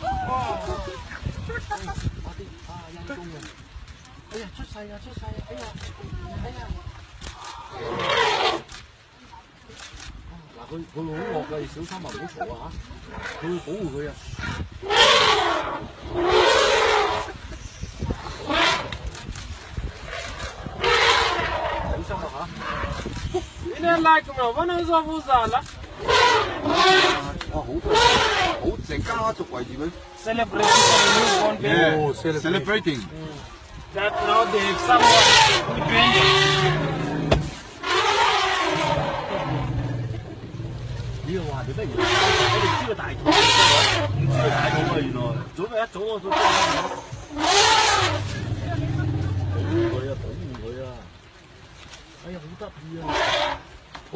哇！人工啊！哎呀，出世啊，出世啊！哎呀，哎呀！嗱，佢會好惡㗎，你小心啊，唔好嘈啊嚇！佢會保護佢啊。小心啊嚇！Ini like kenapa nih sama salah？哇，好多，好成家族圍住佢。Celebrating for the newborn baby. Oh, celebrating. That now they somewhat dependent. 呢個話你不如我哋知個大肚，唔知個大肚啊！原來早咪一早我都知道。保護佢啊！保護佢啊！哎呀，好得意啊！哦